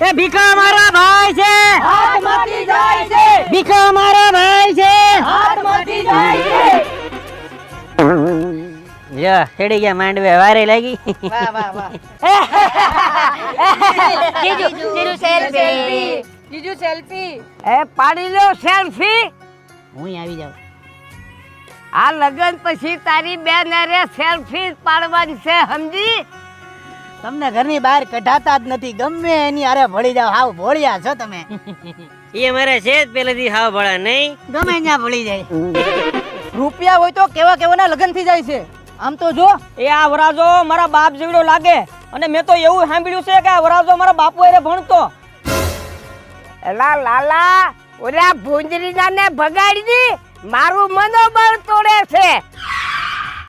એ ભીખા મારા ભાઈ છે, હાથમાંથી જાય છે, ભીખા મારા ભાઈ છે. હાથમાંથી જાય છે. જો હેડી ગયા માંડવે વારે લાગી. વાહ વાહ વાહ. જીજુ સેલ્ફી. જીજુ સેલ્ફી. એ પાડી લો સેલ્ફી. હું આવી જાઉં. આ લગન પછી તારી બેન અરે સેલ્ફી પાડવાની છે સમજી. તમને ઘરની બહાર કઢાતા જ નથી, ગમે એની હારે ભળી જાવ. હાવ ભોળિયા છો તમે. એ મારે છે જ પેલેથી હાવ ભળા નહીં. ગમે ત્યાં ભળી જાય. રૂપિયા હોય તો કેવા કેવાના લગન થઈ જાય છે. આમ તો જો એ આ વરાજો મારા બાપ જેવડો લાગે અને મેં તો એવું સાંભળ્યું છે કે આ વરાજો મારા બાપુ હારે ભણતો. એલા લાલા ઓલા ભૂંજરીના ને ભગાડી દી, મારું મનોબળ તોડે છે.